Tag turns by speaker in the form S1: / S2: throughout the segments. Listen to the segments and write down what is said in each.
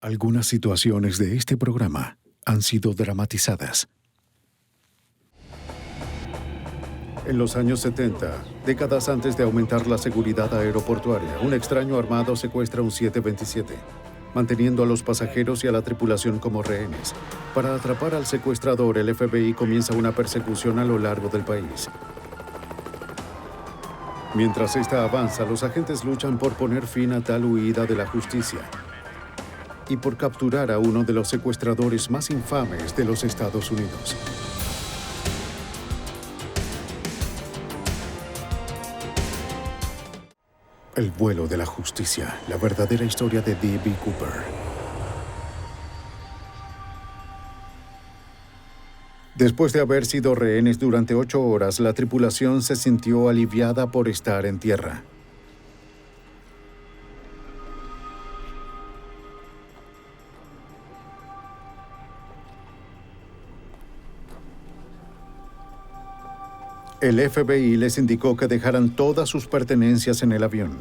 S1: Algunas situaciones de este programa han sido dramatizadas. En los años 70, décadas antes de aumentar la seguridad aeroportuaria, un extraño armado secuestra un 727, manteniendo a los pasajeros y a la tripulación como rehenes. Para atrapar al secuestrador, el FBI comienza una persecución a lo largo del país. Mientras esta avanza, los agentes luchan por poner fin a tal huida de la justicia y por capturar a uno de los secuestradores más infames de los Estados Unidos. El vuelo de la justicia, la verdadera historia de D.B. Cooper. Después de haber sido rehenes durante 8 horas, la tripulación se sintió aliviada por estar en tierra. El FBI les indicó que dejaran todas sus pertenencias en el avión.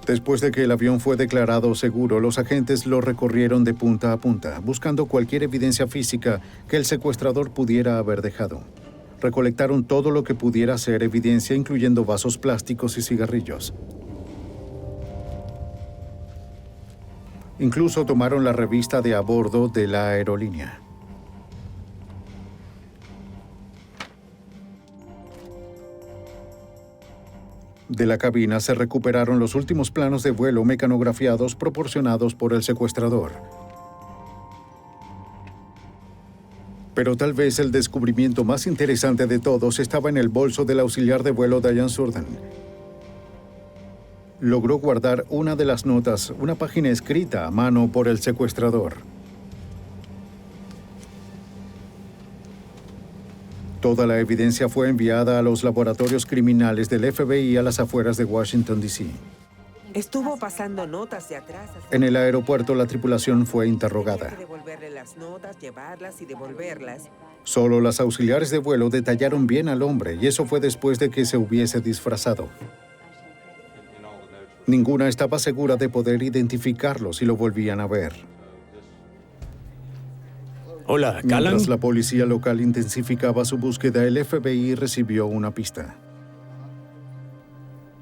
S1: Después de que el avión fue declarado seguro, los agentes lo recorrieron de punta a punta, buscando cualquier evidencia física que el secuestrador pudiera haber dejado. Recolectaron todo lo que pudiera ser evidencia, incluyendo vasos plásticos y cigarrillos. Incluso tomaron la revista de a bordo de la aerolínea. De la cabina se recuperaron los últimos planos de vuelo mecanografiados proporcionados por el secuestrador. Pero tal vez el descubrimiento más interesante de todos estaba en el bolso del auxiliar de vuelo Diane Surdin. Logró guardar una de las notas, una página escrita a mano por el secuestrador. Toda la evidencia fue enviada a los laboratorios criminales del FBI a las afueras de Washington, D.C.
S2: Estuvo pasando notas de atrás.
S1: En el aeropuerto, la tripulación fue interrogada.
S2: Tenía que devolverle las notas, llevarlas y devolverlas.
S1: Solo las auxiliares de vuelo detallaron bien al hombre, y eso fue después de que se hubiese disfrazado. Ninguna estaba segura de poder identificarlo si lo volvían a ver.
S3: Hola, Callan.
S1: Mientras la policía local intensificaba su búsqueda, el FBI recibió una pista.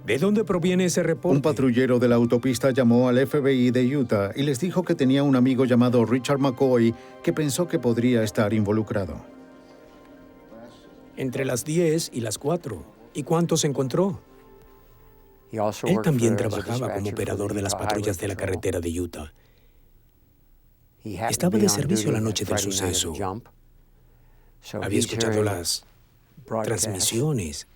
S3: ¿De dónde proviene ese reporte?
S1: Un patrullero de la autopista llamó al FBI de Utah y les dijo que tenía un amigo llamado Richard McCoy que pensó que podría estar involucrado.
S3: Entre las 10 y las 4. ¿Y cuántos encontró? Él también trabajaba como operador de las patrullas de la carretera de Utah. Estaba de servicio la noche del suceso. Había escuchado las transmisiones.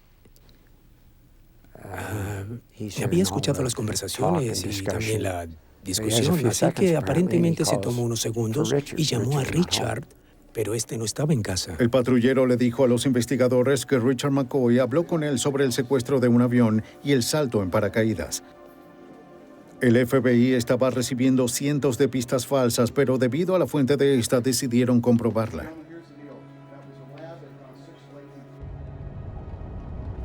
S3: Había escuchado las conversaciones y también la discusión, así que aparentemente se tomó unos segundos y llamó a Richard, pero este no estaba en casa.
S1: El patrullero le dijo a los investigadores que Richard McCoy habló con él sobre el secuestro de un avión y el salto en paracaídas. El FBI estaba recibiendo cientos de pistas falsas, pero debido a la fuente de esta decidieron comprobarla.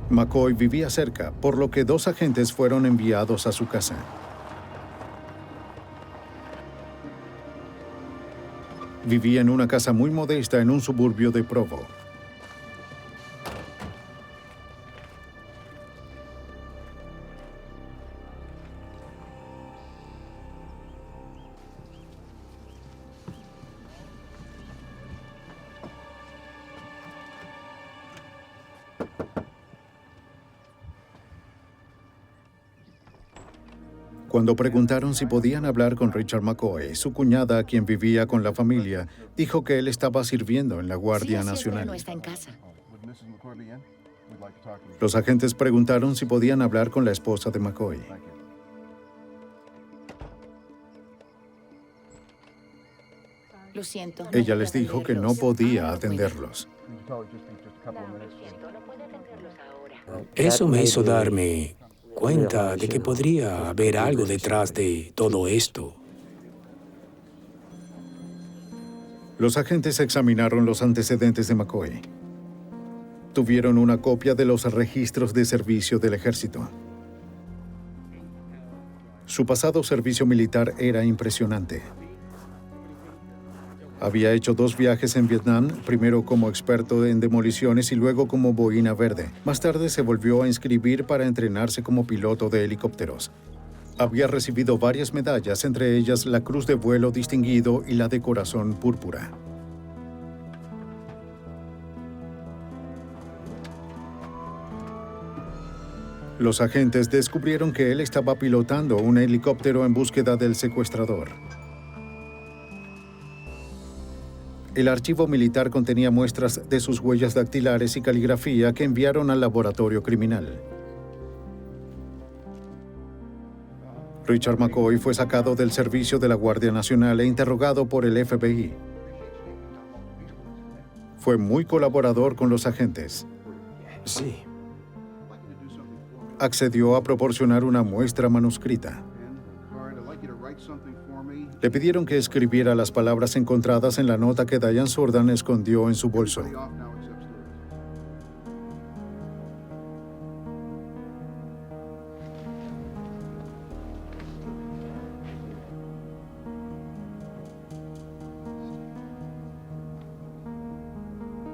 S1: McCoy vivía cerca, por lo que 2 agentes fueron enviados a su casa. Vivía en una casa muy modesta en un suburbio de Provo. Cuando preguntaron si podían hablar con Richard McCoy, su cuñada, quien vivía con la familia, dijo que él estaba sirviendo en la Guardia Nacional.
S4: No está en casa.
S1: Los agentes preguntaron si podían hablar con la esposa de McCoy.
S4: Lo siento.
S1: Ella les dijo que no podía atenderlos.
S3: Eso me hizo darme cuenta de que podría haber algo detrás de todo esto.
S1: Los agentes examinaron los antecedentes de McCoy. Tuvieron una copia de los registros de servicio del ejército. Su pasado servicio militar era impresionante. Había hecho 2 viajes en Vietnam, primero como experto en demoliciones y luego como boina verde. Más tarde se volvió a inscribir para entrenarse como piloto de helicópteros. Había recibido varias medallas, entre ellas la Cruz de Vuelo Distinguido y la de Corazón Púrpura. Los agentes descubrieron que él estaba pilotando un helicóptero en búsqueda del secuestrador. El archivo militar contenía muestras de sus huellas dactilares y caligrafía que enviaron al laboratorio criminal. Richard McCoy fue sacado del servicio de la Guardia Nacional e interrogado por el FBI. Fue muy colaborador con los agentes.
S3: Sí.
S1: Accedió a proporcionar una muestra manuscrita. Le pidieron que escribiera las palabras encontradas en la nota que Diane Surdin escondió en su bolso.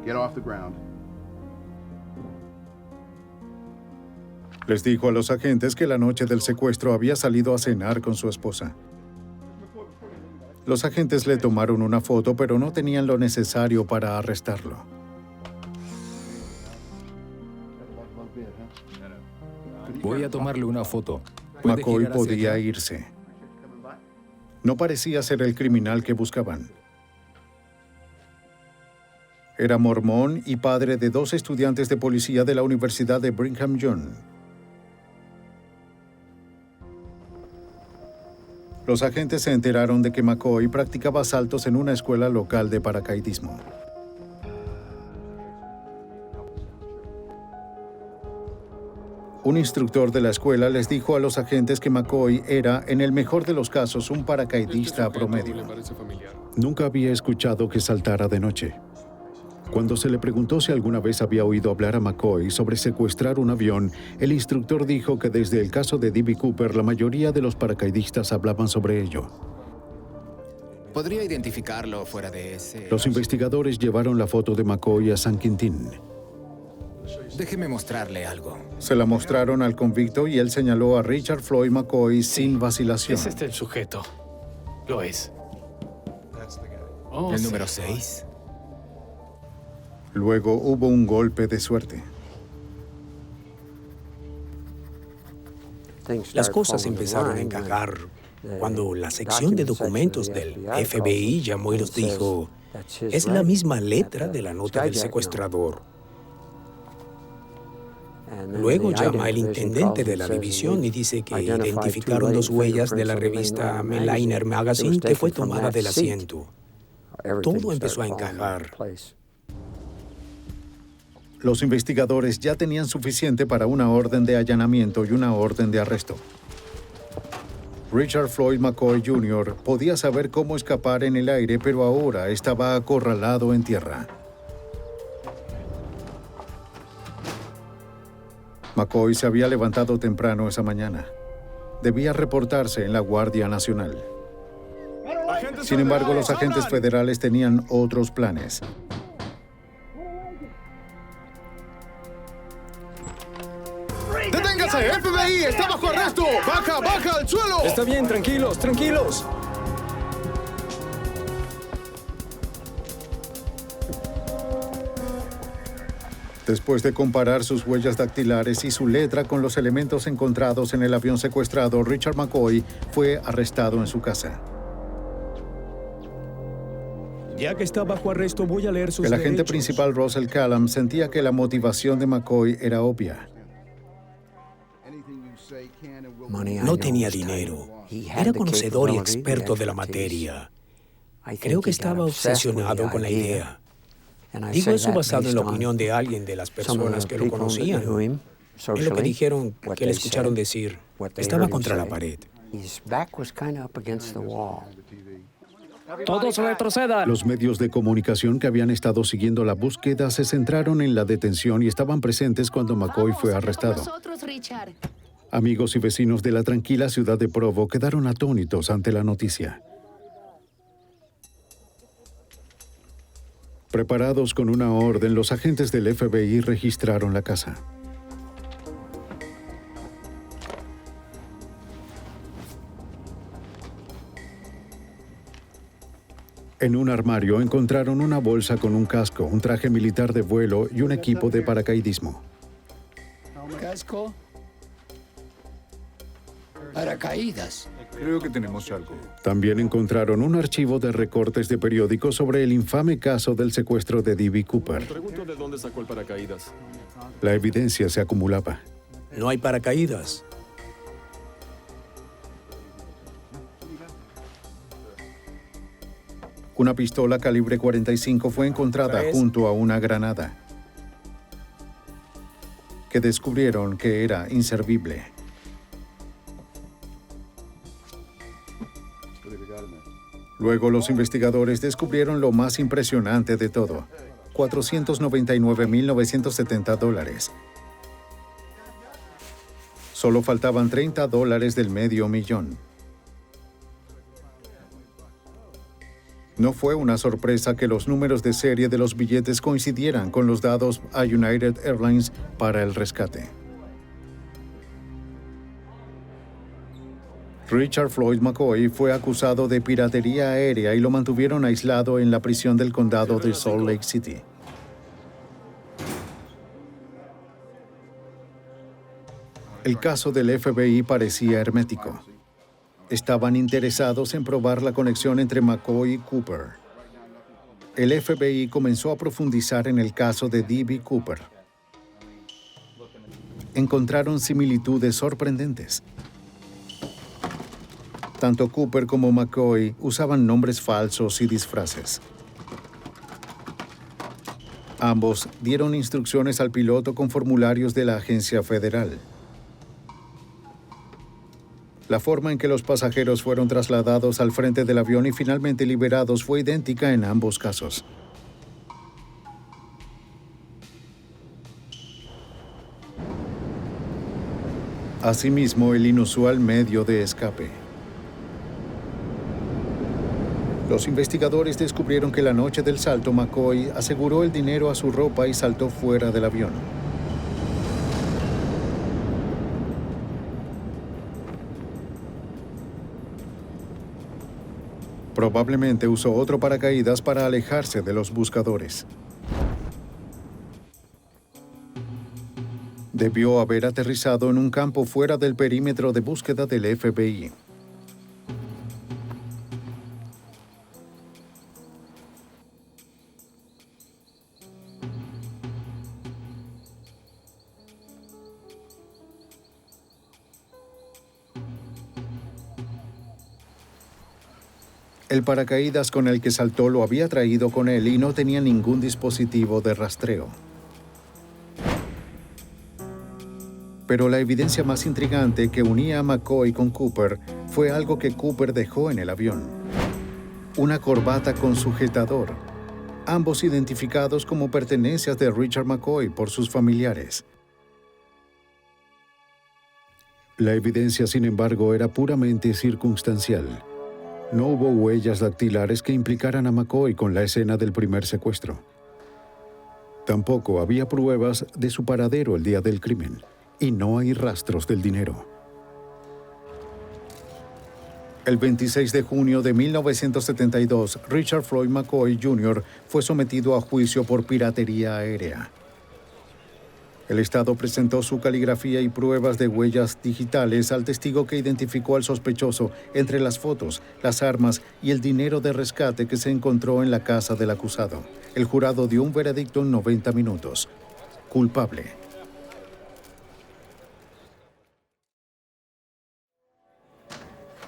S5: Get off the ground.
S1: Les dijo a los agentes que la noche del secuestro había salido a cenar con su esposa. Los agentes le tomaron una foto, pero no tenían lo necesario para arrestarlo.
S6: Voy a tomarle una foto.
S1: McCoy podía irse. No parecía ser el criminal que buscaban. Era mormón y padre de 2 estudiantes de policía de la Universidad de Brigham Young. Los agentes se enteraron de que McCoy practicaba saltos en una escuela local de paracaidismo. Un instructor de la escuela les dijo a los agentes que McCoy era, en el mejor de los casos, un paracaidista promedio. Nunca había escuchado que saltara de noche. Cuando se le preguntó si alguna vez había oído hablar a McCoy sobre secuestrar un avión, el instructor dijo que desde el caso de D.B. Cooper, la mayoría de los paracaidistas hablaban sobre ello.
S7: ¿Podría identificarlo fuera de ese?
S1: Los investigadores llevaron la foto de McCoy a San Quintín.
S7: Déjeme mostrarle algo.
S1: Se la mostraron al convicto y él señaló a Richard Floyd McCoy sin vacilación.
S8: Es este el sujeto. Lo es.
S7: ¿El número 6?
S1: Luego hubo un golpe de suerte.
S3: Las cosas empezaron a encajar cuando la sección de documentos del FBI llamó y nos dijo: es la misma letra de la nota del secuestrador. Luego llama el intendente de la división y dice que identificaron 2 huellas de la revista Meliner Magazine que fue tomada del asiento. Todo empezó a encajar.
S1: Los investigadores ya tenían suficiente para una orden de allanamiento y una orden de arresto. Richard Floyd McCoy Jr. podía saber cómo escapar en el aire, pero ahora estaba acorralado en tierra. McCoy se había levantado temprano esa mañana. Debía reportarse en la Guardia Nacional. Sin embargo, los agentes federales tenían otros planes.
S5: ¡Deténgase! ¡FBI! ¡Está bajo arresto! ¡Baja! ¡Baja al suelo!
S6: Está bien, tranquilos, tranquilos.
S1: Después de comparar sus huellas dactilares y su letra con los elementos encontrados en el avión secuestrado, Richard McCoy fue arrestado en su casa.
S3: Ya que está bajo arresto, voy a leer sus
S1: El agente
S3: derechos.
S1: principal Russell Callum sentía que la motivación de McCoy era obvia.
S3: No tenía dinero. Era conocedor y experto de la materia. Creo que estaba obsesionado con la idea. Digo eso basado en la opinión de alguien de las personas que lo conocían, en lo que dijeron que le escucharon decir. Estaba contra la pared.
S8: Todos retrocedan.
S1: Los medios de comunicación que habían estado siguiendo la búsqueda se centraron en la detención y estaban presentes cuando McCoy fue arrestado. Amigos y vecinos de la tranquila ciudad de Provo quedaron atónitos ante la noticia. Preparados con una orden, los agentes del FBI registraron la casa. En un armario encontraron una bolsa con un casco, un traje militar de vuelo y un equipo de paracaidismo.
S9: Casco. Paracaídas.
S5: Creo que tenemos algo.
S1: También encontraron un archivo de recortes de periódicos sobre el infame caso del secuestro de D.B. Cooper.
S6: Pregunto de dónde sacó el paracaídas.
S1: La evidencia se acumulaba.
S3: No hay paracaídas.
S1: Una pistola calibre 45 fue encontrada junto a una granada, que descubrieron que era inservible. Luego los investigadores descubrieron lo más impresionante de todo: $499,970. Solo faltaban $30 del $500,000. No fue una sorpresa que los números de serie de los billetes coincidieran con los dados a United Airlines para el rescate. Richard Floyd McCoy fue acusado de piratería aérea y lo mantuvieron aislado en la prisión del condado de Salt Lake City. El caso del FBI parecía hermético. Estaban interesados en probar la conexión entre McCoy y Cooper. El FBI comenzó a profundizar en el caso de D.B. Cooper. Encontraron similitudes sorprendentes. Tanto Cooper como McCoy usaban nombres falsos y disfraces. Ambos dieron instrucciones al piloto con formularios de la agencia federal. La forma en que los pasajeros fueron trasladados al frente del avión y finalmente liberados fue idéntica en ambos casos. Asimismo, el inusual medio de escape. Los investigadores descubrieron que la noche del salto, McCoy aseguró el dinero a su ropa y saltó fuera del avión. Probablemente usó otro paracaídas para alejarse de los buscadores. Debió haber aterrizado en un campo fuera del perímetro de búsqueda del FBI. El paracaídas con el que saltó lo había traído con él y no tenía ningún dispositivo de rastreo. Pero la evidencia más intrigante que unía a McCoy con Cooper fue algo que Cooper dejó en el avión: una corbata con sujetador, ambos identificados como pertenencias de Richard McCoy por sus familiares. La evidencia, sin embargo, era puramente circunstancial. No hubo huellas dactilares que implicaran a McCoy con la escena del primer secuestro. Tampoco había pruebas de su paradero el día del crimen, y no hay rastros del dinero. El 26 de junio de 1972, Richard Floyd McCoy Jr. fue sometido a juicio por piratería aérea. El Estado presentó su caligrafía y pruebas de huellas digitales al testigo que identificó al sospechoso entre las fotos, las armas y el dinero de rescate que se encontró en la casa del acusado. El jurado dio un veredicto en 90 minutos. Culpable.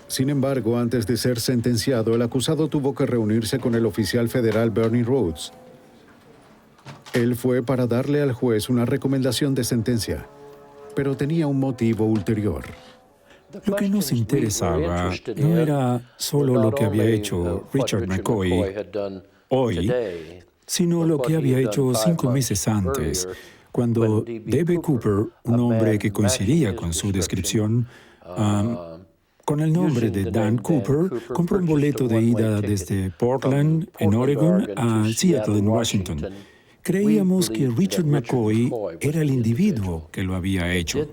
S1: Sin embargo, antes de ser sentenciado, el acusado tuvo que reunirse con el oficial federal Bernie Rhodes. Él fue para darle al juez una recomendación de sentencia, pero tenía un motivo ulterior.
S10: Lo que nos interesaba no era solo lo que había hecho Richard McCoy hoy, sino lo que había hecho 5 meses antes, cuando D.B. Cooper, un hombre que coincidía con su descripción, con el nombre de Dan Cooper, compró un boleto de ida desde Portland, en Oregon, a Seattle, en Washington. Creíamos que Richard McCoy era el individuo que lo había hecho.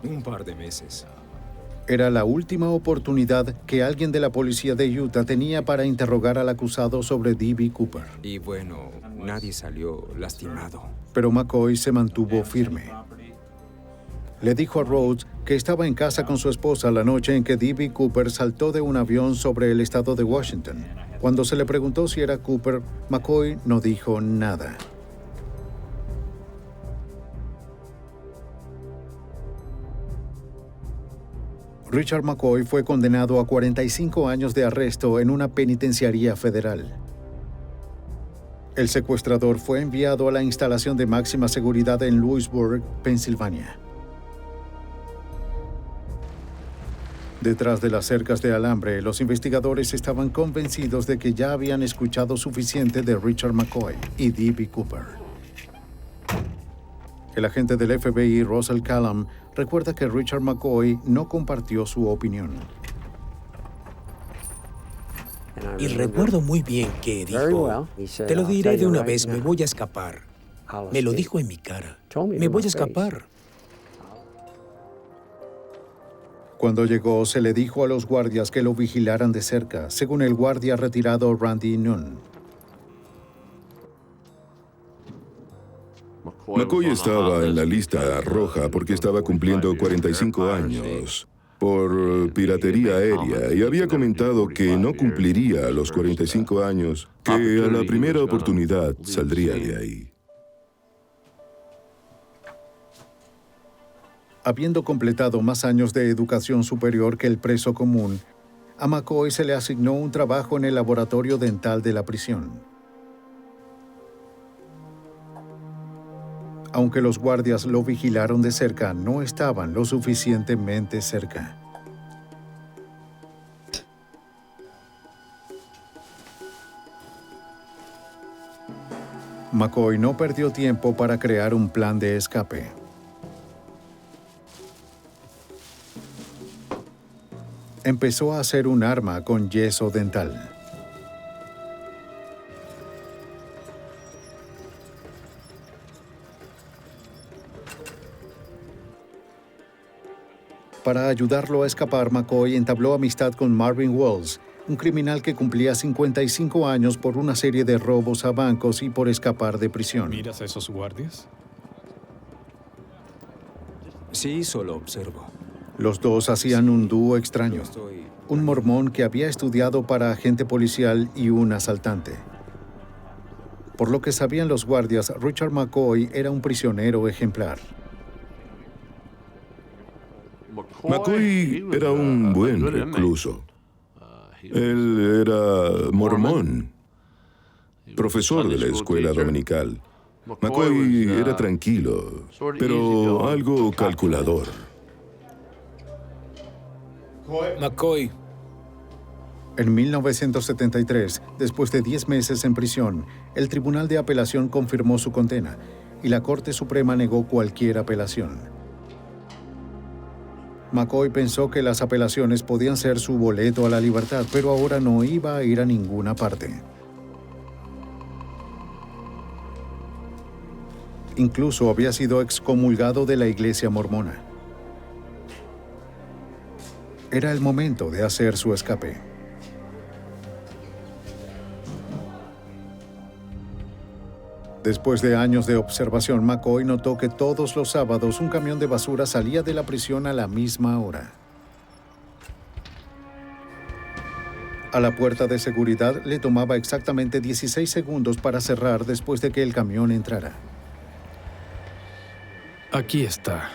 S7: Un par de meses.
S1: Era la última oportunidad que alguien de la policía de Utah tenía para interrogar al acusado sobre D.B. Cooper.
S11: Y bueno, nadie salió lastimado.
S1: Pero McCoy se mantuvo firme. Le dijo a Rhodes que estaba en casa con su esposa la noche en que D.B. Cooper saltó de un avión sobre el estado de Washington. Cuando se le preguntó si era Cooper, McCoy no dijo nada. Richard McCoy fue condenado a 45 años de arresto en una penitenciaría federal. El secuestrador fue enviado a la instalación de máxima seguridad en Lewisburg, Pensilvania. Detrás de las cercas de alambre, los investigadores estaban convencidos de que ya habían escuchado suficiente de Richard McCoy y D.B. Cooper. El agente del FBI, Russell Callum, recuerda que Richard McCoy no compartió su opinión.
S3: Y recuerdo muy bien que dijo, te lo diré de una vez, me voy a escapar. Me lo dijo en mi cara, me voy a escapar.
S1: Cuando llegó, se le dijo a los guardias que lo vigilaran de cerca, según el guardia retirado Randy Nunn.
S12: McCoy estaba en la lista roja porque estaba cumpliendo 45 años por piratería aérea y había comentado que no cumpliría los 45 años, que a la primera oportunidad saldría de ahí.
S1: Habiendo completado más años de educación superior que el preso común, a McCoy se le asignó un trabajo en el laboratorio dental de la prisión. Aunque los guardias lo vigilaron de cerca, no estaban lo suficientemente cerca. McCoy no perdió tiempo para crear un plan de escape. Empezó a hacer un arma con yeso dental. Para ayudarlo a escapar, McCoy entabló amistad con Marvin Wells, un criminal que cumplía 55 años por una serie de robos a bancos y por escapar de prisión.
S8: ¿Miras a esos guardias?
S11: Sí, solo observo.
S1: Los dos hacían un dúo extraño, un mormón que había estudiado para agente policial y un asaltante. Por lo que sabían los guardias, Richard McCoy era un prisionero ejemplar.
S12: McCoy era un buen recluso. Él era mormón, profesor de la escuela dominical. McCoy era tranquilo, pero algo calculador.
S7: McCoy.
S1: En 1973, después de 10 meses en prisión, el Tribunal de Apelación confirmó su condena y la Corte Suprema negó cualquier apelación. McCoy pensó que las apelaciones podían ser su boleto a la libertad, pero ahora no iba a ir a ninguna parte. Incluso había sido excomulgado de la iglesia mormona. Era el momento de hacer su escape. Después de años de observación, McCoy notó que todos los sábados un camión de basura salía de la prisión a la misma hora. A la puerta de seguridad le tomaba exactamente 16 segundos para cerrar después de que el camión entrara.
S8: Aquí está.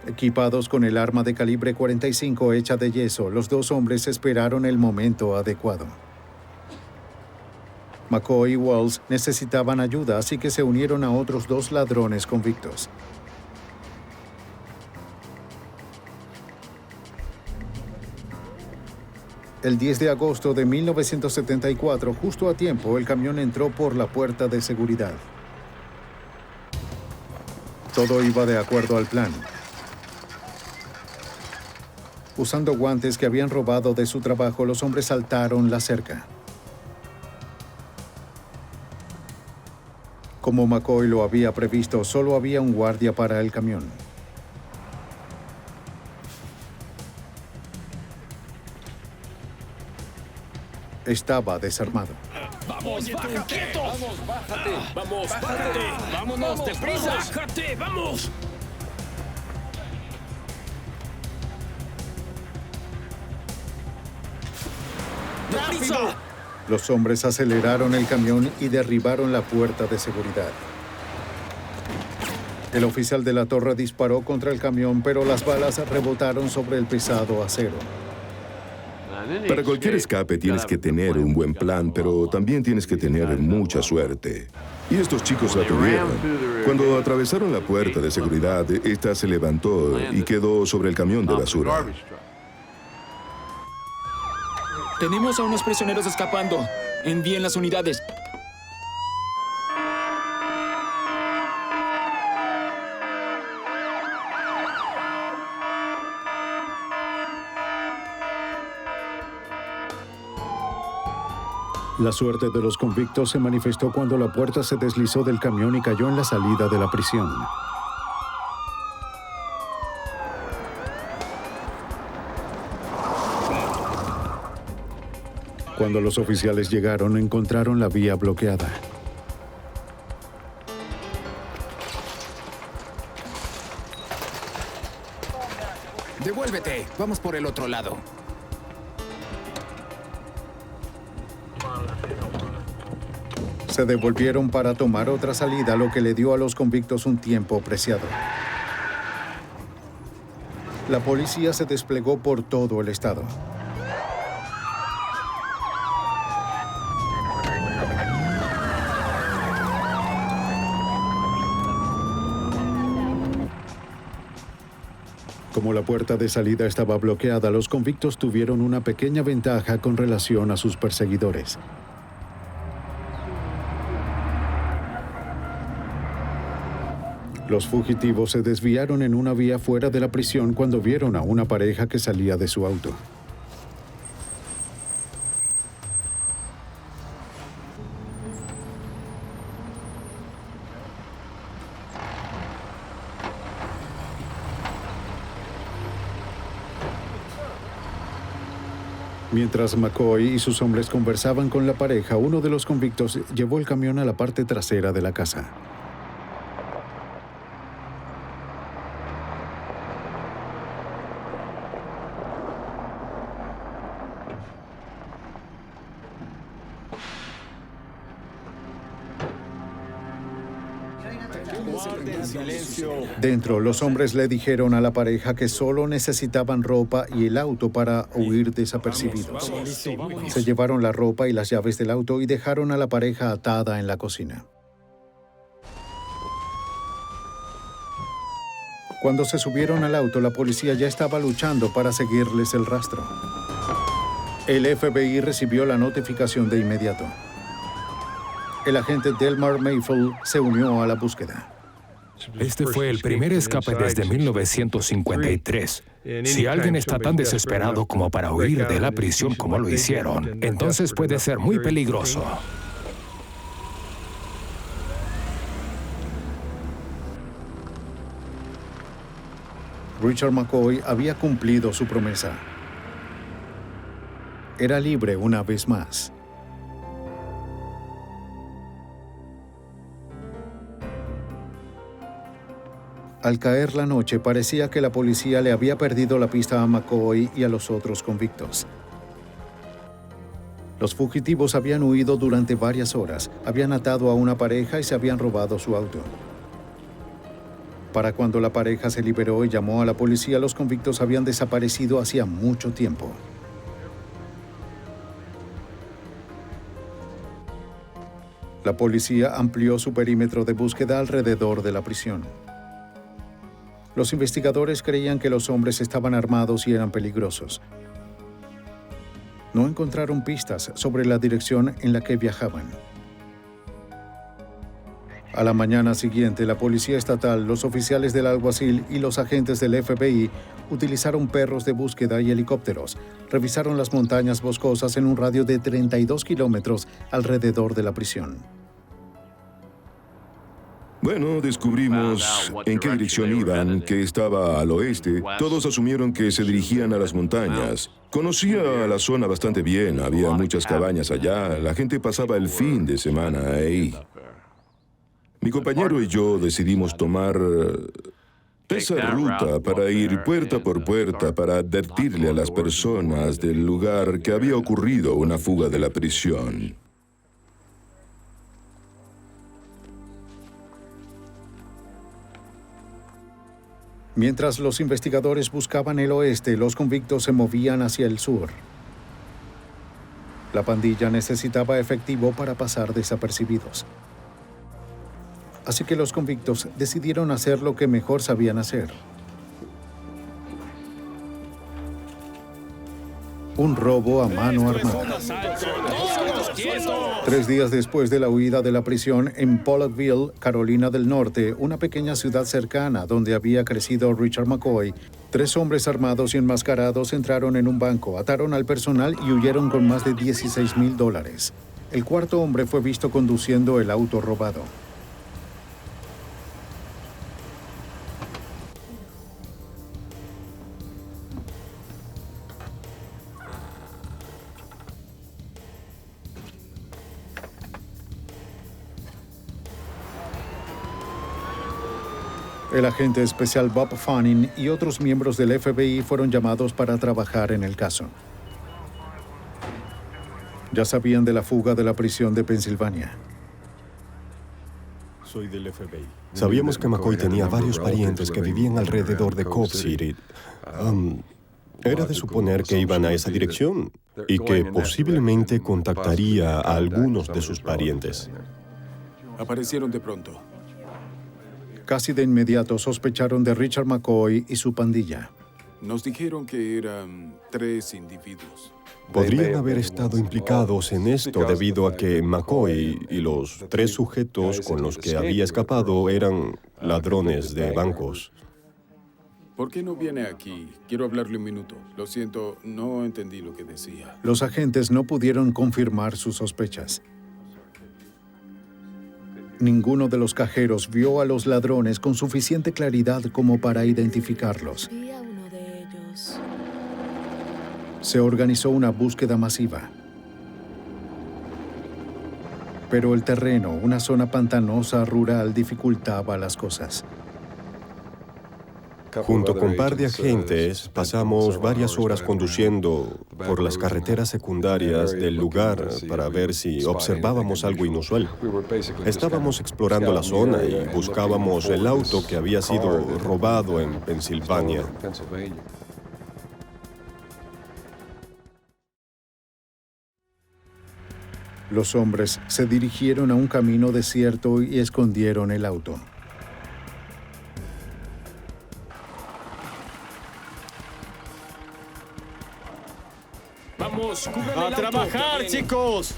S1: Equipados con el arma de calibre 45 hecha de yeso, los dos hombres esperaron el momento adecuado. McCoy y Wells necesitaban ayuda, así que se unieron a otros 2 ladrones convictos. El 10 de agosto de 1974, justo a tiempo, el camión entró por la puerta de seguridad. Todo iba de acuerdo al plan. Usando guantes que habían robado de su trabajo, los hombres saltaron la cerca. Como McCoy lo había previsto, solo había un guardia para el camión. Estaba desarmado.
S13: ¡Vamos, baja, quieto! ¡Vamos, bájate! ¡Vamos, bájate! ¡Vámonos, deprisa! ¡Bájate, vamos! ¡Deprisa!
S1: Los hombres aceleraron el camión y derribaron la puerta de seguridad. El oficial de la torre disparó contra el camión, pero las balas rebotaron sobre el pesado acero.
S12: Para cualquier escape tienes que tener un buen plan, pero también tienes que tener mucha suerte. Y estos chicos la tuvieron. Cuando atravesaron la puerta de seguridad, esta se levantó y quedó sobre el camión de basura.
S7: Tenemos a unos prisioneros escapando. Envíen las unidades.
S1: La suerte de los convictos se manifestó cuando la puerta se deslizó del camión y cayó en la salida de la prisión. Cuando los oficiales llegaron, encontraron la vía bloqueada.
S13: ¡Devuélvete! Vamos por el otro lado.
S1: Se devolvieron para tomar otra salida, lo que le dio a los convictos un tiempo preciado. La policía se desplegó por todo el estado. Como la puerta de salida estaba bloqueada, los convictos tuvieron una pequeña ventaja con relación a sus perseguidores. Los fugitivos se desviaron en una vía fuera de la prisión cuando vieron a una pareja que salía de su auto. Mientras McCoy y sus hombres conversaban con la pareja, uno de los convictos llevó el camión a la parte trasera de la casa. Dentro, los hombres le dijeron a la pareja que solo necesitaban ropa y el auto para huir desapercibidos. Se llevaron la ropa y las llaves del auto y dejaron a la pareja atada en la cocina. Cuando se subieron al auto, la policía ya estaba luchando para seguirles el rastro. El FBI recibió la notificación de inmediato. El agente Delmar Mayfield se unió a la búsqueda.
S14: Este fue el primer escape desde 1953. Si alguien está tan desesperado como para huir de la prisión como lo hicieron, entonces puede ser muy peligroso.
S1: Richard McCoy había cumplido su promesa. Era libre una vez más. Al caer la noche, parecía que la policía le había perdido la pista a McCoy y a los otros convictos. Los fugitivos habían huido durante varias horas, habían atado a una pareja y se habían robado su auto. Para cuando la pareja se liberó y llamó a la policía, los convictos habían desaparecido hacía mucho tiempo. La policía amplió su perímetro de búsqueda alrededor de la prisión. Los investigadores creían que los hombres estaban armados y eran peligrosos. No encontraron pistas sobre la dirección en la que viajaban. A la mañana siguiente, la policía estatal, los oficiales del alguacil y los agentes del FBI utilizaron perros de búsqueda y helicópteros. Revisaron las montañas boscosas en un radio de 32 kilómetros alrededor de la prisión.
S12: Bueno, descubrimos en qué dirección iban, que estaba al oeste. Todos asumieron que se dirigían a las montañas. Conocía la zona bastante bien, había muchas cabañas allá, la gente pasaba el fin de semana ahí. Mi compañero y yo decidimos tomar esa ruta para ir puerta por puerta para advertirle a las personas del lugar que había ocurrido una fuga de la prisión.
S1: Mientras los investigadores buscaban el oeste, los convictos se movían hacia el sur. La pandilla necesitaba efectivo para pasar desapercibidos. Así que los convictos decidieron hacer lo que mejor sabían hacer. Un robo a mano armada. 3 días después de la huida de la prisión en Pollockville, Carolina del Norte, una pequeña ciudad cercana donde había crecido Richard McCoy, 3 hombres armados y enmascarados entraron en un banco, ataron al personal y huyeron con más de $16,000. El cuarto hombre fue visto conduciendo el auto robado. El agente especial Bob Fanning y otros miembros del FBI fueron llamados para trabajar en el caso. Ya sabían de la fuga de la prisión de Pensilvania.
S15: Soy del FBI. Sabíamos que McCoy tenía varios parientes que vivían alrededor de Cove City. Era de suponer que iban a esa dirección y que posiblemente contactaría a algunos de sus parientes.
S8: Aparecieron de pronto.
S1: Casi de inmediato sospecharon de Richard McCoy y su pandilla.
S8: Nos dijeron que eran 3 individuos.
S15: Podrían haber estado implicados en esto debido a que McCoy y los 3 sujetos con los que había escapado eran ladrones de bancos.
S8: ¿Por qué no viene aquí? Quiero hablarle un minuto. Lo siento, no entendí lo que decía.
S1: Los agentes no pudieron confirmar sus sospechas. Ninguno de los cajeros vio a los ladrones con suficiente claridad como para identificarlos. Se organizó una búsqueda masiva. Pero el terreno, una zona pantanosa rural, dificultaba las cosas.
S15: Junto con un par de agentes, pasamos varias horas conduciendo por las carreteras secundarias del lugar para ver si observábamos algo inusual. Estábamos explorando la zona y buscábamos el auto que había sido robado en Pensilvania.
S1: Los hombres se dirigieron a un camino desierto y escondieron el auto.
S13: ¡Vamos!
S5: ¡A trabajar, chicos!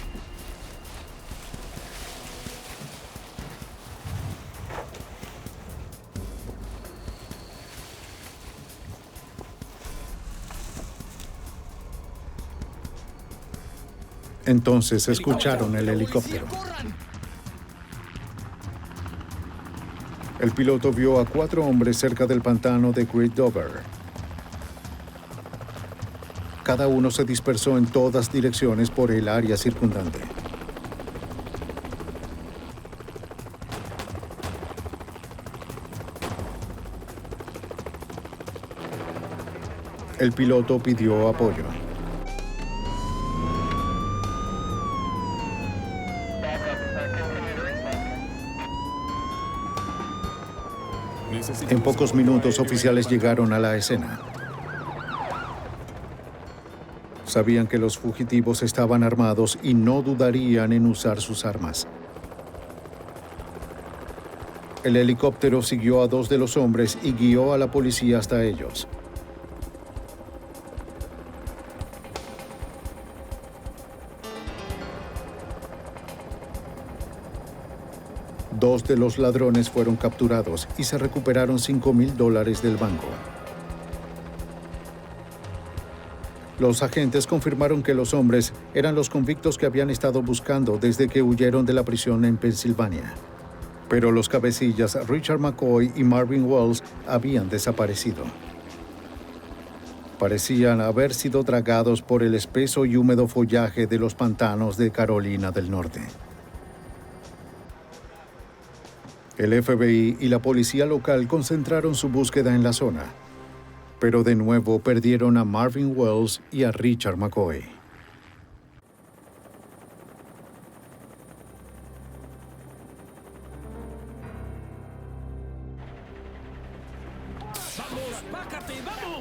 S1: Entonces escucharon el helicóptero. El piloto vio a 4 hombres cerca del pantano de Great Dover. Cada uno se dispersó en todas direcciones por el área circundante. El piloto pidió apoyo. En pocos minutos, oficiales llegaron a la escena. Sabían que los fugitivos estaban armados y no dudarían en usar sus armas. El helicóptero siguió a 2 de los hombres y guió a la policía hasta ellos. 2 de los ladrones fueron capturados y se recuperaron $5,000 del banco. Los agentes confirmaron que los hombres eran los convictos que habían estado buscando desde que huyeron de la prisión en Pensilvania. Pero los cabecillas Richard McCoy y Marvin Wells habían desaparecido. Parecían haber sido tragados por el espeso y húmedo follaje de los pantanos de Carolina del Norte. El FBI y la policía local concentraron su búsqueda en la zona, pero de nuevo perdieron a Marvin Wells y a Richard McCoy.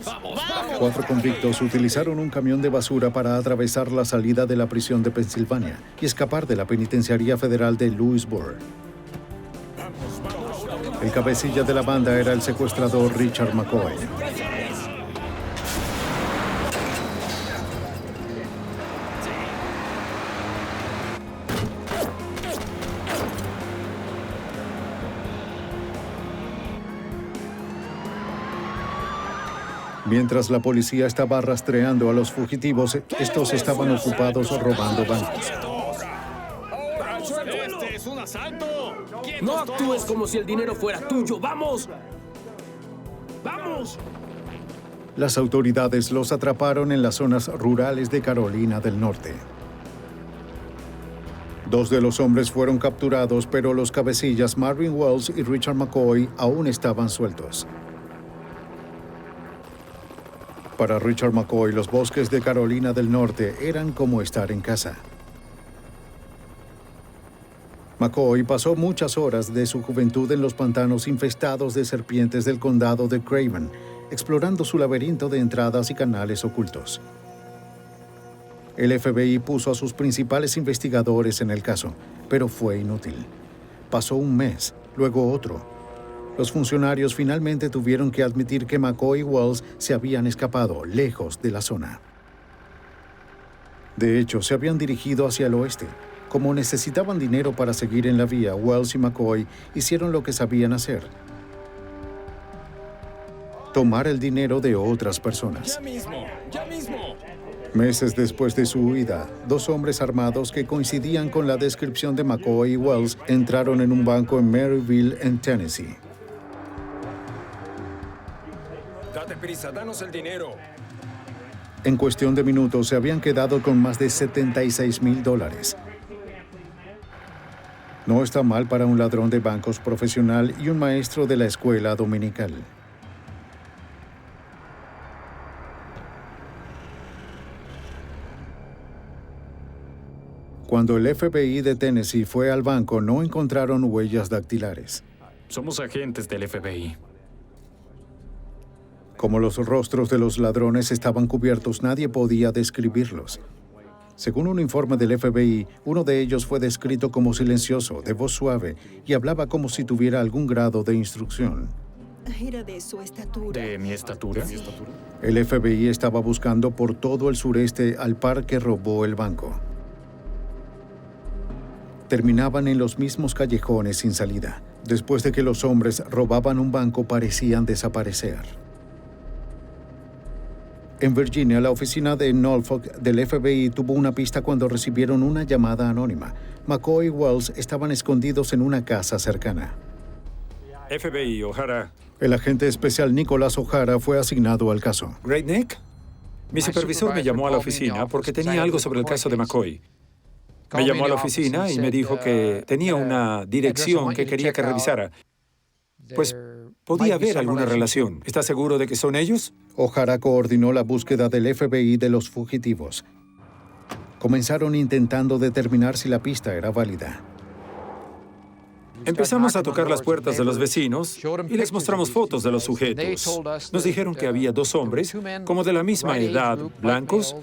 S13: ¡Vamos!
S1: 4 convictos utilizaron un camión de basura para atravesar la salida de la prisión de Pensilvania y escapar de la penitenciaría federal de Lewisburg. El cabecilla de la banda era el secuestrador Richard McCoy. Mientras la policía estaba rastreando a los fugitivos, estos estaban ocupados robando bancos.
S13: ¡Este es un asalto!
S16: No actúes como si el dinero fuera tuyo. ¡Vamos! ¡Vamos!
S1: Las autoridades los atraparon en las zonas rurales de Carolina del Norte. 2 de los hombres fueron capturados, pero los cabecillas Marvin Wells y Richard McCoy aún estaban sueltos. Para Richard McCoy, los bosques de Carolina del Norte eran como estar en casa. McCoy pasó muchas horas de su juventud en los pantanos infestados de serpientes del condado de Craven, explorando su laberinto de entradas y canales ocultos. El FBI puso a sus principales investigadores en el caso, pero fue inútil. Pasó un mes, luego otro. Los funcionarios finalmente tuvieron que admitir que McCoy y Wells se habían escapado lejos de la zona. De hecho, se habían dirigido hacia el oeste. Como necesitaban dinero para seguir en la vía, Wells y McCoy hicieron lo que sabían hacer: tomar el dinero de otras personas.
S13: ¡Ya mismo!
S1: Meses después de su huida, 2 hombres armados que coincidían con la descripción de McCoy y Wells entraron en un banco en Maryville, en Tennessee.
S11: Date prisa, danos el dinero.
S1: En cuestión de minutos se habían quedado con más de $76,000. No está mal para un ladrón de bancos profesional y un maestro de la escuela dominical. Cuando el FBI de Tennessee fue al banco, no encontraron huellas dactilares.
S7: Somos agentes del FBI.
S1: Como los rostros de los ladrones estaban cubiertos, nadie podía describirlos. Según un informe del FBI, uno de ellos fue descrito como silencioso, de voz suave, y hablaba como si tuviera algún grado de instrucción.
S17: Era de su estatura.
S7: ¿De mi estatura?
S1: El FBI estaba buscando por todo el sureste al par que robó el banco. Terminaban en los mismos callejones sin salida. Después de que los hombres robaban un banco, parecían desaparecer. En Virginia, la oficina de Norfolk del FBI tuvo una pista cuando recibieron una llamada anónima. McCoy y Wells estaban escondidos en una casa cercana.
S10: FBI, O'Hara.
S1: El agente especial Nicholas O'Hara fue asignado al caso.
S10: ¿Great Neck? Mi supervisor me llamó a la oficina porque tenía algo sobre el caso de McCoy. Me llamó a la oficina y me dijo que tenía una dirección que quería que revisara. Pues podía haber alguna relación. ¿Estás seguro de que son ellos?
S1: O'Hara coordinó la búsqueda del FBI de los fugitivos. Comenzaron intentando determinar si la pista era válida.
S10: Empezamos a tocar las puertas de los vecinos y les mostramos fotos de los sujetos. Nos dijeron que había 2 hombres, como de la misma edad, blancos,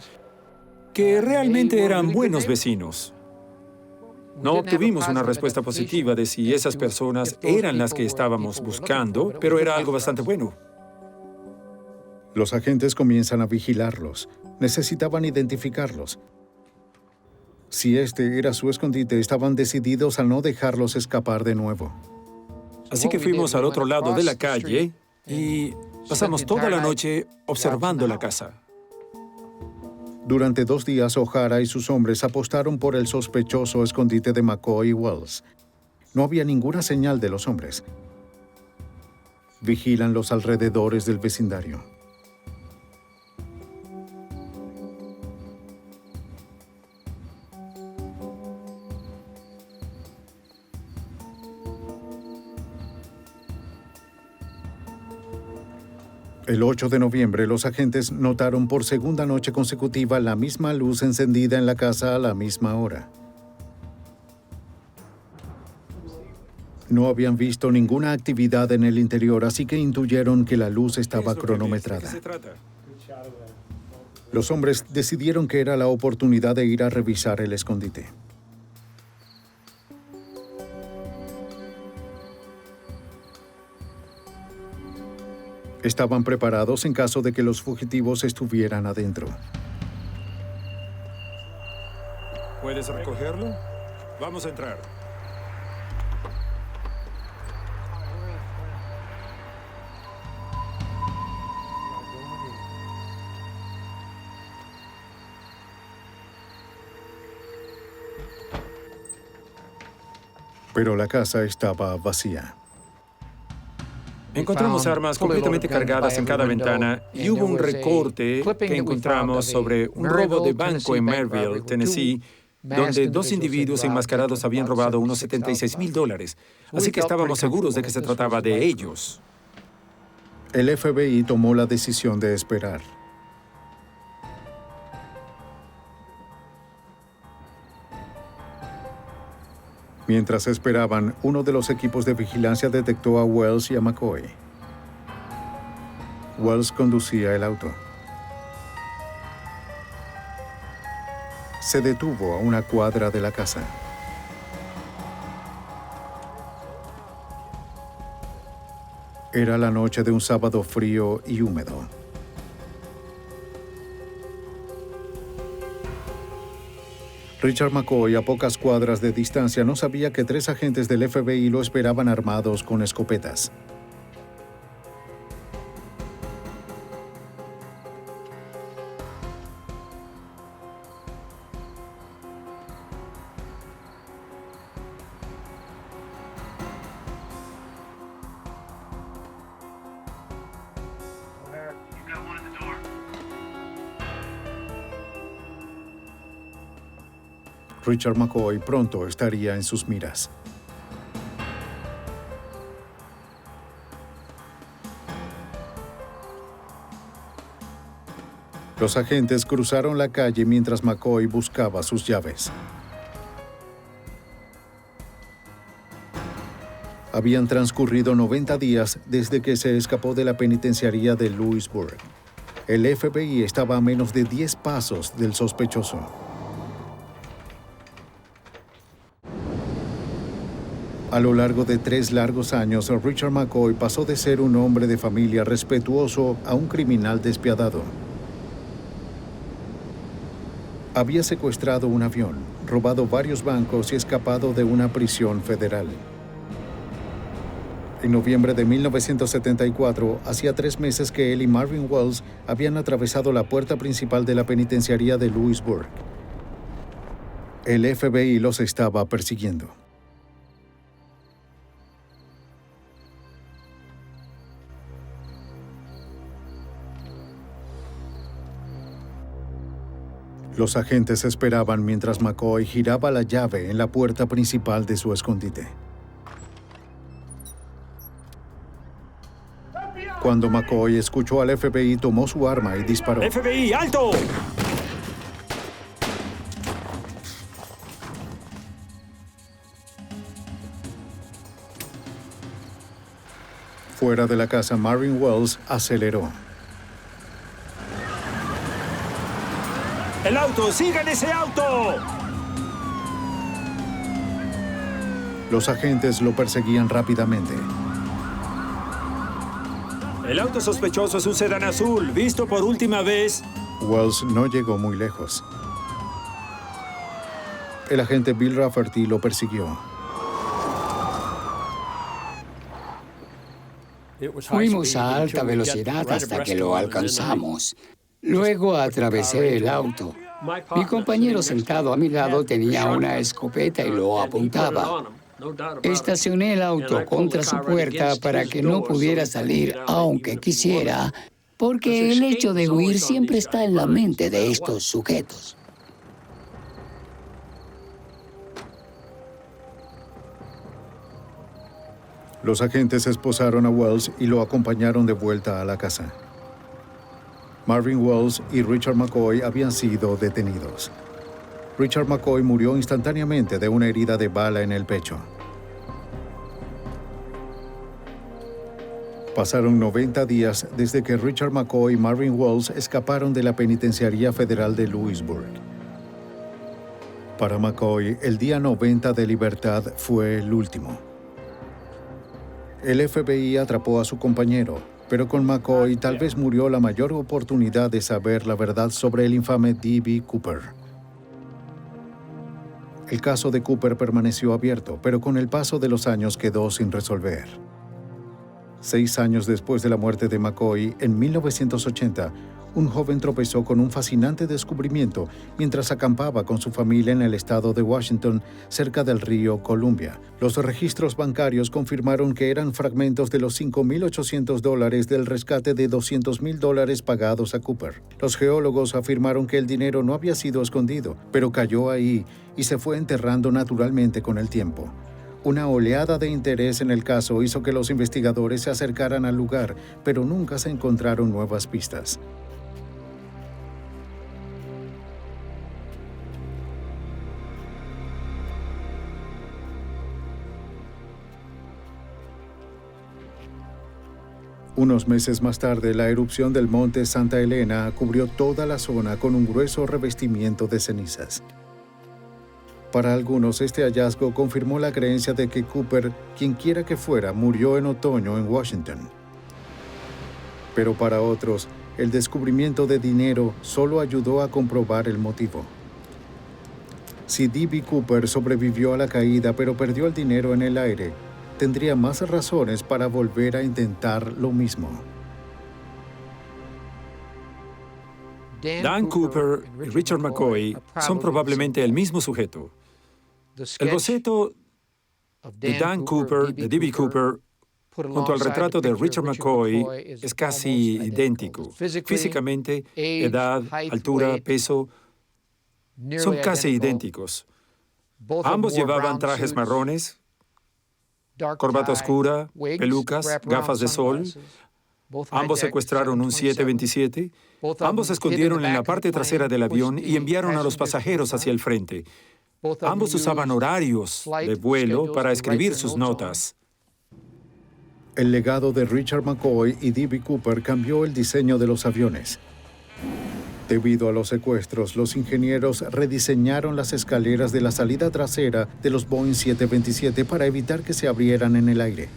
S10: que realmente eran buenos vecinos. No obtuvimos una respuesta positiva de si esas personas eran las que estábamos buscando, pero era algo bastante bueno.
S1: Los agentes comienzan a vigilarlos. Necesitaban identificarlos. Si este era su escondite, estaban decididos a no dejarlos escapar de nuevo.
S10: Así que fuimos al otro lado de la calle y pasamos toda la noche observando la casa.
S1: Durante 2 días, O'Hara y sus hombres apostaron por el sospechoso escondite de McCoy y Wells. No había ninguna señal de los hombres. Vigilan los alrededores del vecindario. El 8 de noviembre, los agentes notaron por segunda noche consecutiva la misma luz encendida en la casa a la misma hora. No habían visto ninguna actividad en el interior, así que intuyeron que la luz estaba cronometrada. Los hombres decidieron que era la oportunidad de ir a revisar el escondite. Estaban preparados en caso de que los fugitivos estuvieran adentro.
S10: ¿Puedes recogerlo? Vamos a entrar.
S1: Pero la casa estaba vacía.
S10: Encontramos armas completamente cargadas en cada ventana y hubo un recorte que encontramos sobre un robo de banco en Maryville, Tennessee, donde 2 individuos enmascarados habían robado unos $76,000. Así que estábamos seguros de que se trataba de ellos.
S1: El FBI tomó la decisión de esperar. Mientras esperaban, uno de los equipos de vigilancia detectó a Wells y a McCoy. Wells conducía el auto. Se detuvo a una cuadra de la casa. Era la noche de un sábado frío y húmedo. Richard McCoy, a pocas cuadras de distancia, no sabía que 3 agentes del FBI lo esperaban armados con escopetas. Richard McCoy pronto estaría en sus miras. Los agentes cruzaron la calle mientras McCoy buscaba sus llaves. Habían transcurrido 90 días desde que se escapó de la penitenciaría de Lewisburg. El FBI estaba a menos de 10 pasos del sospechoso. A lo largo de 3 largos años, Richard McCoy pasó de ser un hombre de familia respetuoso a un criminal despiadado. Había secuestrado un avión, robado varios bancos y escapado de una prisión federal. En noviembre de 1974, hacía 3 meses que él y Marvin Wells habían atravesado la puerta principal de la penitenciaría de Lewisburg. El FBI los estaba persiguiendo. Los agentes esperaban mientras McCoy giraba la llave en la puerta principal de su escondite. Cuando McCoy escuchó al FBI, tomó su arma y disparó.
S10: ¡FBI, alto!
S1: Fuera de la casa, Marvin Wells aceleró.
S10: ¡El auto! ¡Sigan ese auto!
S1: Los agentes lo perseguían rápidamente.
S10: El auto sospechoso es un sedán azul, visto por última vez.
S1: Wells no llegó muy lejos. El agente Bill Rafferty lo persiguió.
S9: Fuimos a alta velocidad hasta que lo alcanzamos. Luego atravesé el auto. Mi compañero sentado a mi lado tenía una escopeta y lo apuntaba. Estacioné el auto contra su puerta para que no pudiera salir aunque quisiera, porque el hecho de huir siempre está en la mente de estos sujetos.
S1: Los agentes esposaron a Wells y lo acompañaron de vuelta a la casa. Marvin Wells y Richard McCoy habían sido detenidos. Richard McCoy murió instantáneamente de una herida de bala en el pecho. Pasaron 90 días desde que Richard McCoy y Marvin Wells escaparon de la Penitenciaría Federal de Lewisburg. Para McCoy, el día 90 de libertad fue el último. El FBI atrapó a su compañero, pero con McCoy tal vez murió la mayor oportunidad de saber la verdad sobre el infame D.B. Cooper. El caso de Cooper permaneció abierto, pero con el paso de los años quedó sin resolver. 6 años después de la muerte de McCoy, en 1980, un joven tropezó con un fascinante descubrimiento mientras acampaba con su familia en el estado de Washington, cerca del río Columbia. Los registros bancarios confirmaron que eran fragmentos de los $5,800 del rescate de $200,000 pagados a Cooper. Los geólogos afirmaron que el dinero no había sido escondido, pero cayó ahí y se fue enterrando naturalmente con el tiempo. Una oleada de interés en el caso hizo que los investigadores se acercaran al lugar, pero nunca se encontraron nuevas pistas. Unos meses más tarde, la erupción del monte Santa Elena cubrió toda la zona con un grueso revestimiento de cenizas. Para algunos, este hallazgo confirmó la creencia de que Cooper, quienquiera que fuera, murió en otoño en Washington. Pero para otros, el descubrimiento de dinero solo ayudó a comprobar el motivo. Si D.B. Cooper sobrevivió a la caída pero perdió el dinero en el aire, tendría más razones para volver a intentar lo mismo.
S10: Dan Cooper y Richard McCoy son probablemente el mismo sujeto. El boceto de Dan Cooper, de D.B. Cooper, junto al retrato de Richard McCoy, es casi idéntico. Físicamente, edad, altura, peso, son casi idénticos. Ambos llevaban trajes marrones, corbata oscura, pelucas, gafas de sol. Ambos secuestraron un 727. Ambos se escondieron en la parte trasera del avión y enviaron a los pasajeros hacia el frente. Ambos usaban horarios de vuelo para escribir sus notas.
S1: El legado de Richard McCoy y D.B. Cooper cambió el diseño de los aviones. Debido a los secuestros, los ingenieros rediseñaron las escaleras de la salida trasera de los Boeing 727 para evitar que se abrieran en el aire.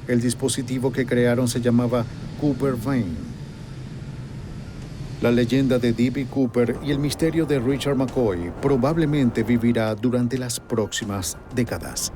S1: El dispositivo que crearon se llamaba Cooper Vane. La leyenda de D.B. Cooper y el misterio de Richard McCoy probablemente vivirá durante las próximas décadas.